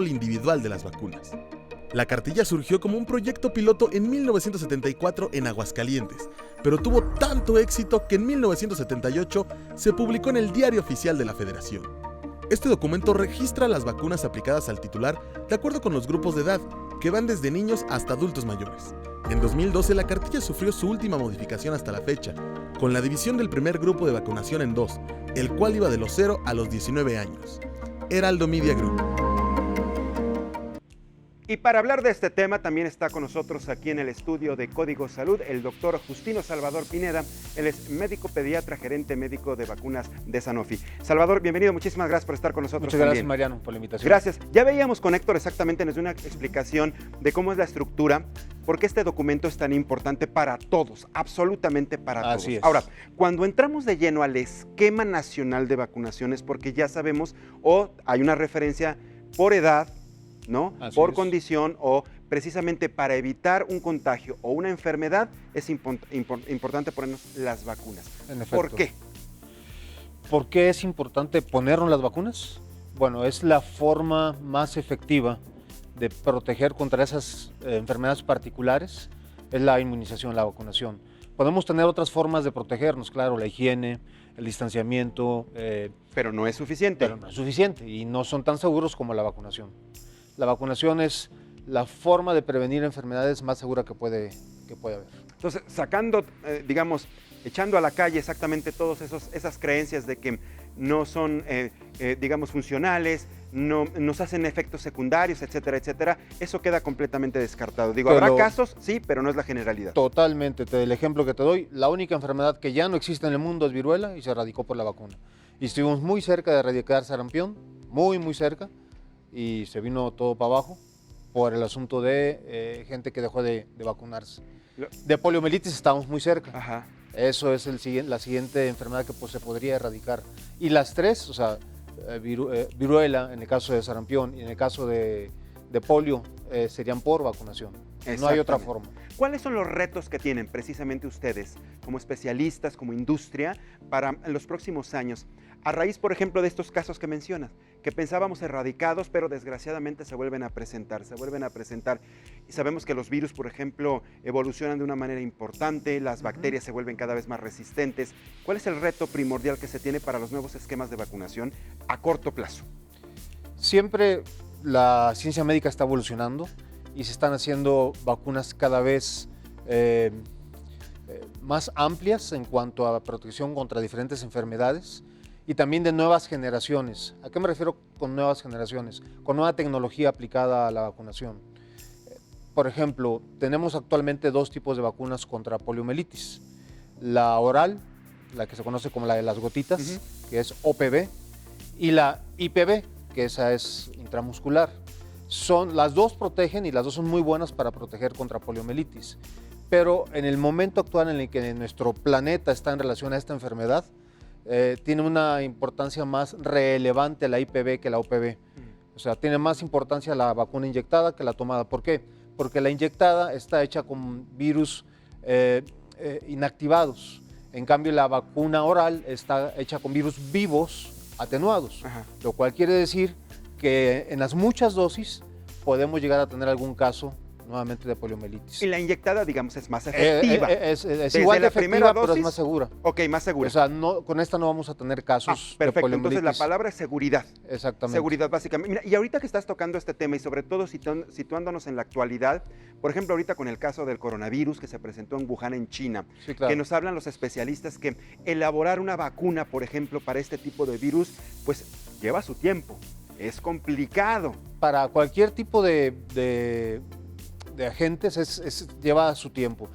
individual de las vacunas. La cartilla surgió como un proyecto piloto en 1974 en Aguascalientes, pero tuvo tanto éxito que en 1978 se publicó en el Diario Oficial de la Federación. Este documento registra las vacunas aplicadas al titular de acuerdo con los grupos de edad, que van desde niños hasta adultos mayores. En 2012 la cartilla sufrió su última modificación hasta la fecha, con la división del primer grupo de vacunación en dos, el cual iba de los 0 a los 19 años. Heraldo Media Group. Y para hablar de este tema también está con nosotros aquí en el estudio de Código Salud el doctor Justino Salvador Pineda. Él es médico pediatra, gerente médico de vacunas de Sanofi. Salvador, bienvenido, muchísimas gracias por estar con nosotros. Muchas gracias, Mariano, por la invitación. Gracias. Ya veíamos con Héctor exactamente, nos dio una explicación de cómo es la estructura, por qué este documento es tan importante para todos, absolutamente para todos. Así es. Ahora, cuando entramos de lleno al esquema nacional de vacunaciones, porque ya sabemos, o hay una referencia por edad, ¿no? Por condición o precisamente para evitar un contagio o una enfermedad es importante ponernos las vacunas. En efecto. ¿Por qué? ¿Por qué es importante ponernos las vacunas? Bueno, es la forma más efectiva de proteger contra esas enfermedades particulares, es la inmunización, la vacunación. Podemos tener otras formas de protegernos, claro, la higiene, el distanciamiento. Pero no es suficiente. Pero no es suficiente y no son tan seguros como la vacunación. La vacunación es la forma de prevenir enfermedades más segura que puede haber. Entonces, sacando, digamos, echando a la calle exactamente todas esas creencias de que no son, digamos, funcionales, no nos hacen efectos secundarios, etcétera, etcétera, eso queda completamente descartado. Digo, pero, habrá casos, sí, pero no es la generalidad. Totalmente. El ejemplo que te doy, la única enfermedad que ya no existe en el mundo es viruela y se erradicó por la vacuna. Y estuvimos muy cerca de erradicar sarampión, muy, muy cerca, y se vino todo para abajo por el asunto de gente que dejó de vacunarse. De poliomielitis estamos muy cerca. Ajá. Eso es la siguiente enfermedad que se podría erradicar. Y las tres, o sea, viruela en el caso de sarampión y en el caso de polio, serían por vacunación. No hay otra forma. ¿Cuáles son los retos que tienen precisamente ustedes como especialistas, como industria, para los próximos años? A raíz, por ejemplo, de estos casos que mencionas, que pensábamos erradicados, pero desgraciadamente se vuelven a presentar. Y sabemos que los virus, por ejemplo, evolucionan de una manera importante, las bacterias se vuelven cada vez más resistentes. ¿Cuál es el reto primordial que se tiene para los nuevos esquemas de vacunación a corto plazo? Siempre la ciencia médica está evolucionando y se están haciendo vacunas cada vez más amplias en cuanto a protección contra diferentes enfermedades y también de nuevas generaciones. ¿A qué me refiero con nuevas generaciones? Con nueva tecnología aplicada a la vacunación. Por ejemplo, tenemos actualmente dos tipos de vacunas contra poliomielitis. La oral, la que se conoce como la de las gotitas, que es OPV, y la IPV, que esa es intramuscular. Las dos protegen y las dos son muy buenas para proteger contra poliomielitis. Pero en el momento actual en el que nuestro planeta está en relación a esta enfermedad, tiene una importancia más relevante la IPV que la OPV. O sea, tiene más importancia la vacuna inyectada que la tomada. ¿Por qué? Porque la inyectada está hecha con virus inactivados. En cambio, la vacuna oral está hecha con virus vivos atenuados. Ajá. Lo cual quiere decir que en las muchas dosis podemos llegar a tener algún caso nuevamente de poliomielitis. Y la inyectada, digamos, es más efectiva. Es igual de efectiva, pero es más segura. Ok, más segura. O sea, con esta no vamos a tener casos perfecto. de poliomielitis. Entonces la palabra es seguridad. Exactamente. Seguridad, básicamente. Mira, y ahorita que estás tocando este tema y sobre todo situándonos en la actualidad, por ejemplo, ahorita con el caso del coronavirus que se presentó en Wuhan, en China, sí, claro, que nos hablan los especialistas que elaborar una vacuna, por ejemplo, para este tipo de virus, pues lleva su tiempo. Es complicado. Para cualquier tipo de agentes lleva su tiempo.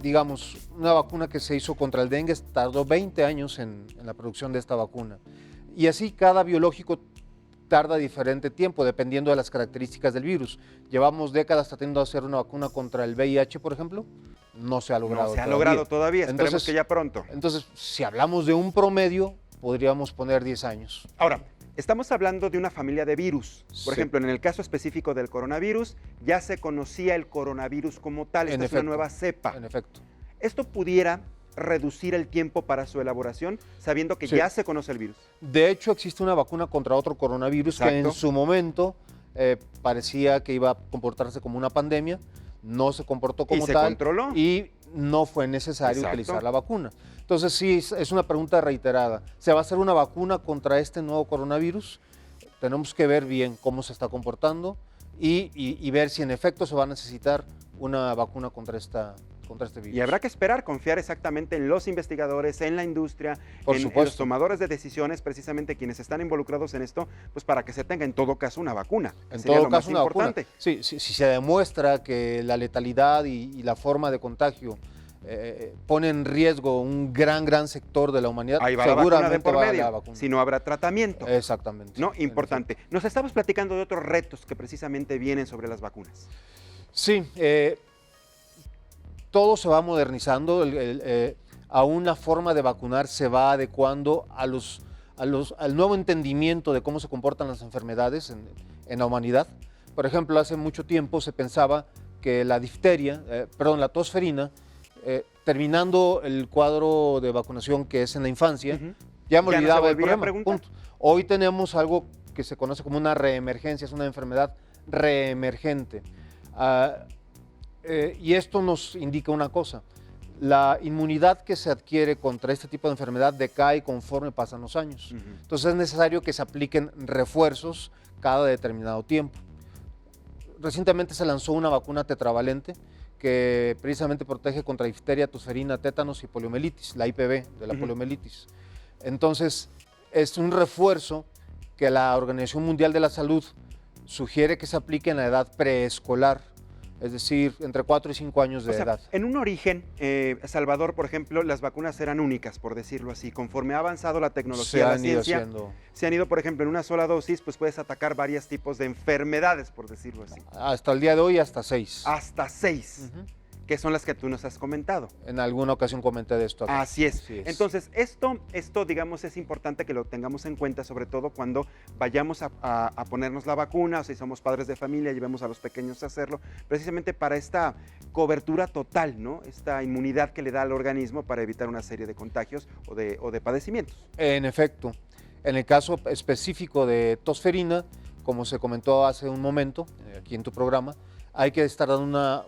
Digamos, una vacuna que se hizo contra el dengue tardó 20 años en la producción de esta vacuna. Y así cada biológico tarda diferente tiempo, dependiendo de las características del virus. Llevamos décadas tratando de hacer una vacuna contra el VIH, por ejemplo. No se ha logrado todavía. No se ha logrado todavía, esperemos que ya pronto. Entonces, si hablamos de un promedio, podríamos poner 10 años. Ahora, estamos hablando de una familia de virus. Por ejemplo, en el caso específico del coronavirus, ya se conocía el coronavirus como tal. Esta es una nueva cepa. En efecto. Esto pudiera reducir el tiempo para su elaboración, sabiendo que Sí. ya se conoce el virus? De hecho, existe una vacuna contra otro coronavirus que en Exacto. su momento parecía que iba a comportarse como una pandemia, no se comportó Y como se tal controló. y no fue necesario Exacto. utilizar la vacuna. Entonces sí, es una pregunta reiterada. ¿Se va a hacer una vacuna contra este nuevo coronavirus? Tenemos que ver bien cómo se está comportando y ver si en efecto se va a necesitar una vacuna contra este virus. Y habrá que esperar, confiar exactamente en los investigadores, en la industria, Por en los supuesto. tomadores de decisiones, precisamente quienes están involucrados en esto, pues para que se tenga en todo caso una vacuna. En Sería todo lo más caso, una vacuna. importante. Sí, si se demuestra que la letalidad y la forma de contagio pone en riesgo un gran sector de la humanidad, Ahí va la vacuna de seguramente por va la medio, vacuna. si no habrá tratamiento. Exactamente. ¿No? en Importante. Nos estamos platicando de otros retos que precisamente vienen sobre las vacunas. efecto. Sí, todo se va modernizando, aún la forma de vacunar se va adecuando al nuevo entendimiento de cómo se comportan las enfermedades en la humanidad. Por ejemplo, hace mucho tiempo se pensaba que la la tosferina, terminando el cuadro de vacunación que es en la infancia, Ujú. ya me Ya no se olvidaba el volvía a problema. preguntar. Punto. Hoy tenemos algo que se conoce como una reemergencia, es una enfermedad reemergente. Y esto nos indica una cosa: la inmunidad que se adquiere contra este tipo de enfermedad decae conforme pasan los años. Ujú. Entonces es necesario que se apliquen refuerzos cada determinado tiempo. Recientemente se lanzó una vacuna tetravalente que precisamente protege contra difteria, tosferina, tétanos y poliomielitis, la IPV de la Ujú. poliomielitis. Entonces es un refuerzo que la Organización Mundial de la Salud sugiere que se aplique en la edad preescolar, es decir, entre 4 y 5 años de O sea, edad. en un origen, Salvador, por ejemplo, las vacunas eran únicas, por decirlo así. Conforme ha avanzado la Se tecnología, la han ido ciencia, haciendo se han ido, por ejemplo, en una sola dosis, pues puedes atacar varios tipos de enfermedades, por decirlo así. hasta el día de hoy hasta 6. Hasta 6, Ujú. que son las que tú nos has comentado. En alguna ocasión comenté de esto acá. Así es. Así es. Entonces, esto, digamos, es importante que lo tengamos en cuenta, sobre todo cuando vayamos a ponernos la vacuna, o si somos padres de familia, llevemos a los pequeños a hacerlo, precisamente para esta cobertura total, ¿no? Esta inmunidad que le da al organismo para evitar una serie de contagios o de padecimientos. En efecto, en el caso específico de tosferina, como se comentó hace un momento aquí en tu programa, hay que estar dando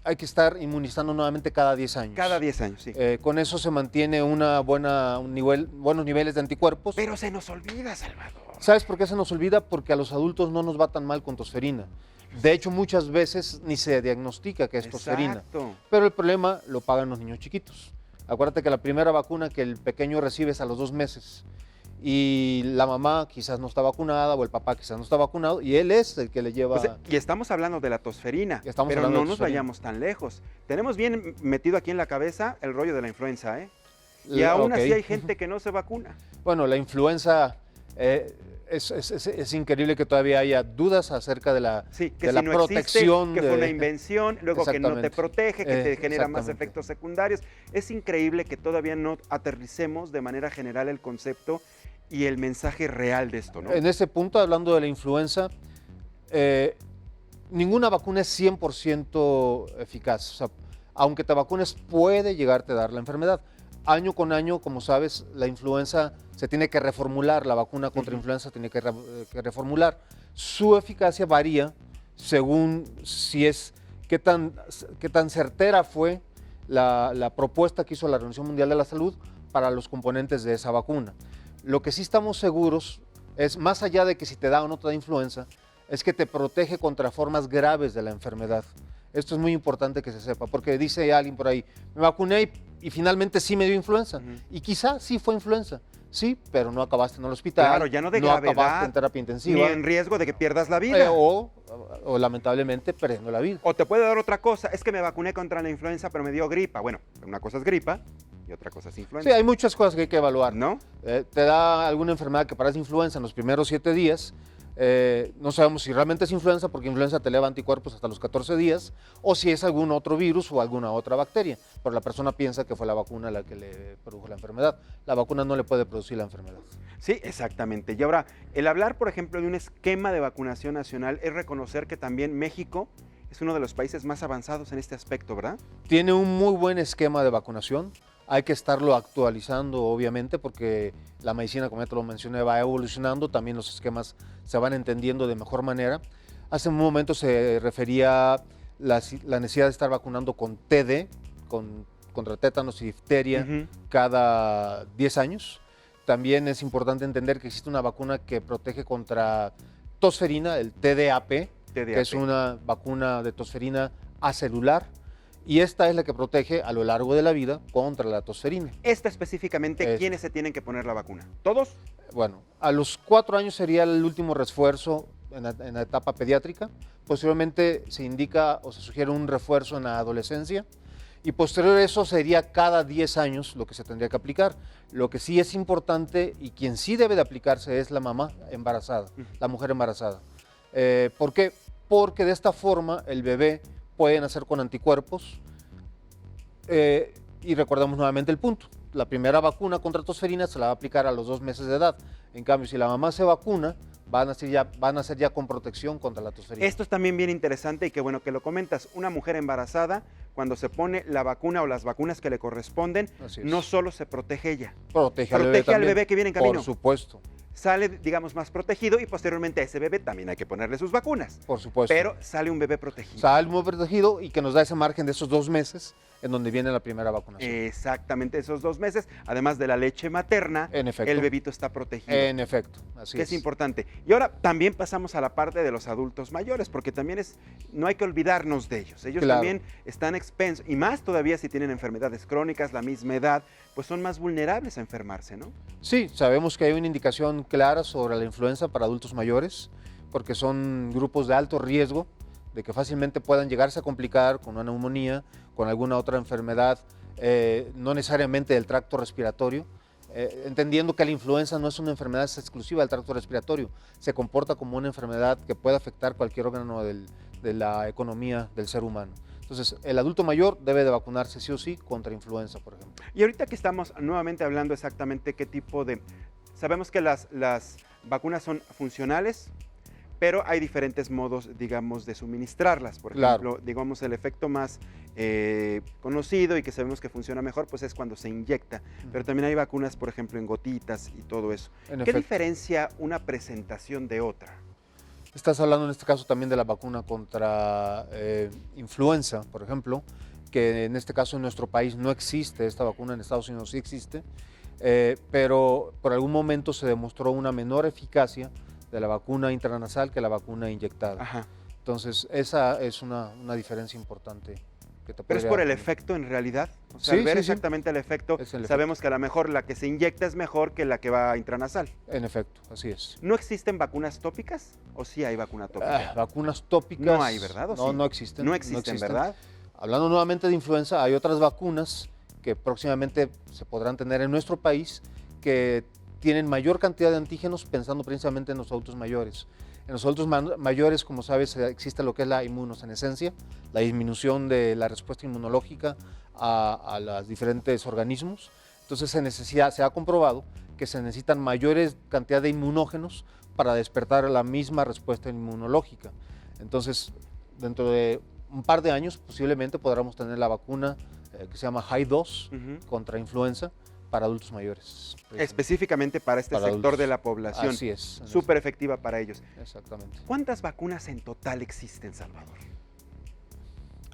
hay que estar inmunizando nuevamente cada 10 años. Cada 10 años, sí. Con eso se mantiene buenos niveles de anticuerpos. Pero se nos olvida, Salvador. ¿Sabes por qué se nos olvida? Porque a los adultos no nos va tan mal con tosferina. De hecho, muchas veces ni se diagnostica que es tosferina. Exacto. Pero el problema lo pagan los niños chiquitos. Acuérdate que la primera vacuna que el pequeño recibe es a los 2 meses. Y la mamá quizás no está vacunada o el papá quizás no está vacunado y él es el que le lleva... O sea, y estamos hablando de la tosferina, Estamos pero hablando no de nos tosferina. vayamos tan lejos. Tenemos bien metido aquí en la cabeza el rollo de la influenza, ¿eh? Y aún Ok. así hay gente que no se vacuna. Bueno, la influenza, es increíble que todavía haya dudas acerca de la, Sí, que de si la no protección. existe, que fue una invención, luego que no te Exactamente. protege, que te genera más Exactamente. efectos secundarios. Es increíble que todavía no aterricemos de manera general el concepto y el mensaje real de esto, ¿no? En ese punto, hablando de la influenza, ninguna vacuna es 100% eficaz. O sea, aunque te vacunes, puede llegarte a dar la enfermedad. Año con año, como sabes, la influenza se tiene que reformular, la vacuna contra Ujú. influenza tiene que reformular. Su eficacia varía según qué tan certera fue la propuesta que hizo la Organización Mundial de la Salud para los componentes de esa vacuna. Lo que sí estamos seguros es, más allá de que si te da o no te da influenza, es que te protege contra formas graves de la enfermedad. Esto es muy importante que se sepa, porque dice alguien por ahí, me vacuné y finalmente sí me dio influenza. Ujú. Y quizá sí fue influenza, sí, pero no acabaste en el hospital, Claro, ya no de acabaste gravedad, en terapia Ni intensiva, en riesgo de que pierdas la vida. o lamentablemente perdiendo la vida. O te puede dar otra cosa, es que me vacuné contra la influenza, pero me dio gripa. Bueno, una cosa es gripa y otra cosa es influenza. Sí, hay muchas cosas que hay que evaluar. ¿No? Te da alguna enfermedad que parece influenza en los primeros 7 días. No sabemos si realmente es influenza, porque influenza te eleva anticuerpos hasta los 14 días, o si es algún otro virus o alguna otra bacteria. Pero la persona piensa que fue la vacuna la que le produjo la enfermedad. La vacuna no le puede producir la enfermedad. Sí, exactamente. Y ahora, el hablar, por ejemplo, de un esquema de vacunación nacional es reconocer que también México es uno de los países más avanzados en este aspecto, ¿verdad? Tiene un muy buen esquema de vacunación. Hay que estarlo actualizando, obviamente, porque la medicina, como ya te lo mencioné, va evolucionando. También los esquemas se van entendiendo de mejor manera. Hace un momento se refería la necesidad de estar vacunando con TD, contra tétanos y difteria, cada 10 años. También es importante entender que existe una vacuna que protege contra tosferina, el TDAP, que es una vacuna de tosferina acelular. Y esta es la que protege a lo largo de la vida contra la tosferina. Esta específicamente, ¿quiénes se tienen que poner la vacuna? ¿Todos? Bueno, a los 4 años sería el último refuerzo en la etapa pediátrica. Posteriormente se indica o se sugiere un refuerzo en la adolescencia. Y posterior a eso sería cada 10 años lo que se tendría que aplicar. Lo que sí es importante y quien sí debe de aplicarse es la mamá embarazada, la mujer embarazada. ¿Por qué? Porque de esta forma el bebé puede nacer con anticuerpos. Y recordamos nuevamente el punto. La primera vacuna contra tosferina se la va a aplicar a los 2 meses de edad. En cambio, si la mamá se vacuna, van a ser ya con protección contra la tosferina. Esto es también bien interesante y qué bueno que lo comentas. Una mujer embarazada, cuando se pone la vacuna o las vacunas que le corresponden, no solo se protege ella, protege al bebé que viene en camino. Por supuesto. Sale, digamos, más protegido y posteriormente a ese bebé también hay que ponerle sus vacunas. Por supuesto. Pero sale un bebé protegido. Sale un bebé protegido y que nos da ese margen de esos 2 meses en donde viene la primera vacunación. Exactamente, esos 2 meses, además de la leche materna, en efecto, el bebito está protegido. En efecto, así es importante. Y ahora también pasamos a la parte de los adultos mayores, porque también no hay que olvidarnos de ellos. Ellos también están expensos, y más todavía si tienen enfermedades crónicas, la misma edad, pues son más vulnerables a enfermarse, ¿no? Sí, sabemos que hay una indicación clara sobre la influenza para adultos mayores, porque son grupos de alto riesgo de que fácilmente puedan llegarse a complicar con una neumonía, con alguna otra enfermedad, no necesariamente del tracto respiratorio, entendiendo que la influenza no es una enfermedad exclusiva del tracto respiratorio, se comporta como una enfermedad que puede afectar cualquier órgano de la economía del ser humano. Entonces, el adulto mayor debe de vacunarse sí o sí contra influenza, por ejemplo. Y ahorita que estamos nuevamente hablando exactamente qué tipo de... Sabemos que las vacunas son funcionales, pero hay diferentes modos, digamos, de suministrarlas. Por ejemplo, digamos, el efecto más conocido y que sabemos que funciona mejor, pues es cuando se inyecta. Pero también hay vacunas, por ejemplo, en gotitas y todo eso. ¿Qué diferencia una presentación de otra? Estás hablando en este caso también de la vacuna contra influenza, por ejemplo, que en este caso en nuestro país no existe esta vacuna, en Estados Unidos sí existe, pero por algún momento se demostró una menor eficacia de la vacuna intranasal que la vacuna inyectada. Ajá. Entonces, esa es una diferencia importante. Pero es por el efecto en realidad. O sea, al ver exactamente el efecto, sabemos que a lo mejor la que se inyecta es mejor que la que va intranasal. En efecto, así es. ¿No existen vacunas tópicas o sí hay vacuna tópica? Vacunas tópicas. No hay, ¿verdad? No, no existen. No existen, ¿verdad? Hablando nuevamente de influenza, hay otras vacunas que próximamente se podrán tener en nuestro país que tienen mayor cantidad de antígenos, pensando precisamente en los adultos mayores. En los adultos mayores, como sabes, existe lo que es la inmunosenescencia, la disminución de la respuesta inmunológica a los diferentes organismos. Entonces se ha comprobado que se necesitan mayores cantidad de inmunógenos para despertar la misma respuesta inmunológica. Entonces, dentro de un par de años, posiblemente podremos tener la vacuna que se llama High Dose contra influenza, para adultos mayores. Específicamente para este sector de la población. Así es. Súper efectiva para ellos. Exactamente. ¿Cuántas vacunas en total existen, Salvador?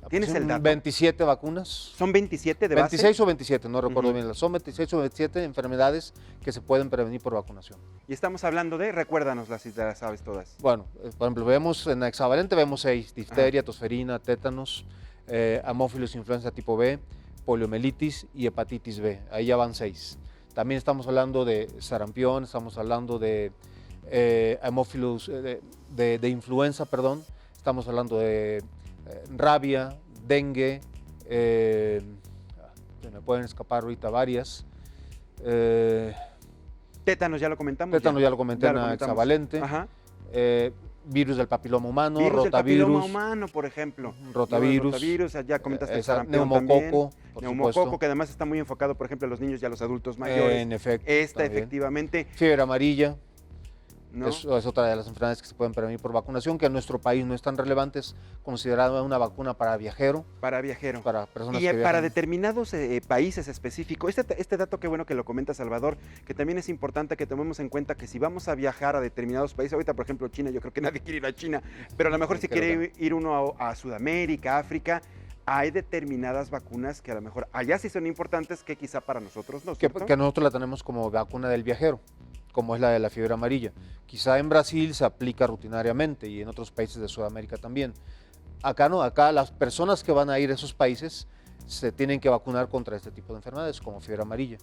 ¿Tienes el dato? 27 vacunas. ¿Son 27 de base? 26 o 27, no recuerdo bien. Son 26 o 27 enfermedades que se pueden prevenir por vacunación. Y estamos hablando de, recuérdanoslas si te las sabes todas. Bueno, por ejemplo, vemos en hexavalente vemos 6, difteria, tosferina, tétanos, Haemophilus influenza tipo B, poliomielitis y hepatitis B, ahí ya van 6. También estamos hablando de sarampión, estamos hablando de Haemophilus, de influenza, perdón, estamos hablando de rabia, dengue, se me pueden escapar ahorita varias. Tétanos ya lo comentamos. Tétanos ya lo comenté en hexavalente. Ajá. Virus del papiloma humano, virus rotavirus. Del papiloma humano, por ejemplo. Rotavirus. Ya comentaste el sarampión neumococo, neumococo, que además está muy enfocado, por ejemplo, a los niños y a los adultos mayores. En efecto. Esta, efectivamente. Fiebre amarilla. ¿no? Eso es otra de las enfermedades que se pueden prevenir por vacunación, que en nuestro país no es tan relevante, es considerada una vacuna para viajero, Para viajero. para personas Y que para viajan. determinados países específicos, este dato qué bueno que lo comenta Salvador, que también es importante que tomemos en cuenta que si vamos a viajar a determinados países, ahorita por ejemplo China, yo creo que nadie quiere ir a China, pero a lo mejor Sí, si creo quiere que ir uno a Sudamérica, África, hay determinadas vacunas que a lo mejor allá sí son importantes que quizá para nosotros no, ¿cierto? que nosotros la tenemos como vacuna del viajero, como es la de la fiebre amarilla. Quizá en Brasil se aplica rutinariamente y en otros países de Sudamérica también. Acá no, acá las personas que van a ir a esos países se tienen que vacunar contra este tipo de enfermedades, como fiebre amarilla.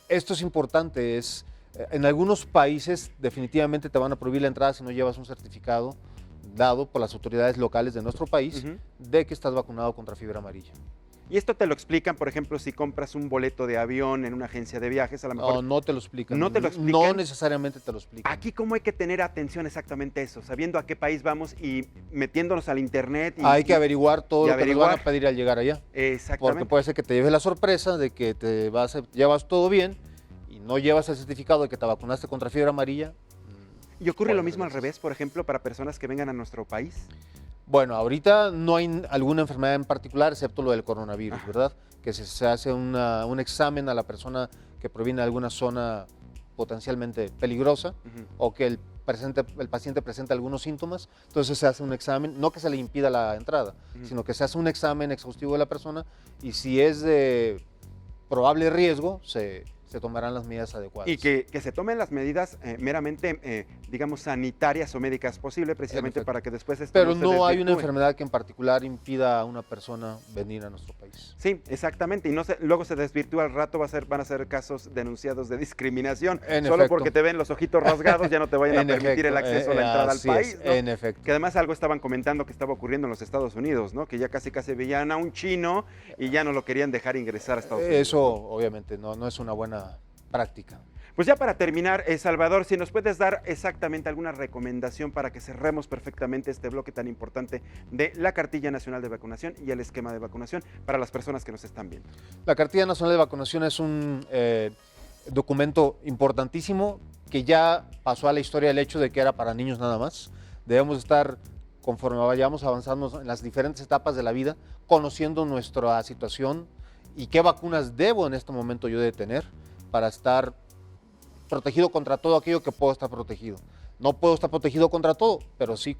Esto es importante, en algunos países definitivamente te van a prohibir la entrada si no llevas un certificado dado por las autoridades locales de nuestro país de que estás vacunado contra fiebre amarilla. Y esto te lo explican, por ejemplo, si compras un boleto de avión en una agencia de viajes, a lo mejor... No, no te lo explican. ¿No te lo explican? No necesariamente te lo explican. Aquí cómo hay que tener atención exactamente a eso, sabiendo a qué país vamos y metiéndonos al internet. Hay que averiguar todo lo que nos van a pedir al llegar allá. Exactamente. Porque puede ser que te lleves la sorpresa de que llevas todo bien y no llevas el certificado de que te vacunaste contra fiebre amarilla. ¿Y ocurre Bueno, lo mismo al gracias. revés, por ejemplo, para personas que vengan a nuestro país? Bueno, ahorita no hay alguna enfermedad en particular, excepto lo del coronavirus, ¿verdad? Que se hace un examen a la persona que proviene de alguna zona potencialmente peligrosa o que el paciente presenta algunos síntomas, entonces se hace un examen, no que se le impida la entrada, sino que se hace un examen exhaustivo de la persona y si es de probable riesgo, se tomarán las medidas adecuadas. Y que se tomen las medidas meramente, digamos, sanitarias o médicas posible, precisamente para que después esto Pero se no hay una desvirtúe. enfermedad que en particular impida a una persona venir a nuestro país. Sí, exactamente, y luego se desvirtúa al rato, van a ser casos denunciados de discriminación, En solo efecto. porque te ven los ojitos rasgados ya no te vayan a En permitir el efecto, acceso a la entrada al así país, es, ¿no? en efecto. Que además algo estaban comentando que estaba ocurriendo en los Estados Unidos, ¿no? Que ya casi veían a un chino y ya no lo querían dejar ingresar a Estados Unidos. Eso obviamente no es una buena práctica. Pues ya para terminar, Salvador, si nos puedes dar exactamente alguna recomendación para que cerremos perfectamente este bloque tan importante de la Cartilla Nacional de Vacunación y el esquema de vacunación para las personas que nos están viendo. La Cartilla Nacional de Vacunación es un documento importantísimo que ya pasó a la historia el hecho de que era para niños nada más. Debemos estar, conforme vayamos avanzando en las diferentes etapas de la vida, conociendo nuestra situación y qué vacunas debo en este momento yo de tener para estar protegido contra todo aquello que puedo estar protegido. No puedo estar protegido contra todo, pero sí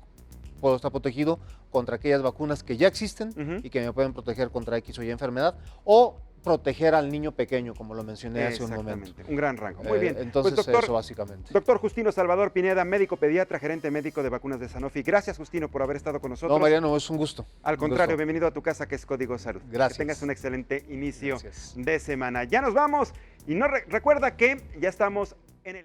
puedo estar protegido contra aquellas vacunas que ya existen y que me pueden proteger contra X o Y enfermedad o proteger al niño pequeño, como lo mencioné hace un momento. Un gran rango. Muy bien. Entonces, pues, doctor, eso básicamente. Doctor Justino Salvador Pineda, médico pediatra, gerente médico de vacunas de Sanofi. Gracias, Justino, por haber estado con nosotros. No, Mariano, es un gusto. Al Un contrario, gusto. bienvenido a tu casa, que es Código Salud. Gracias. Que tengas un excelente inicio Gracias. de semana. Ya nos vamos y no recuerda que ya estamos en el...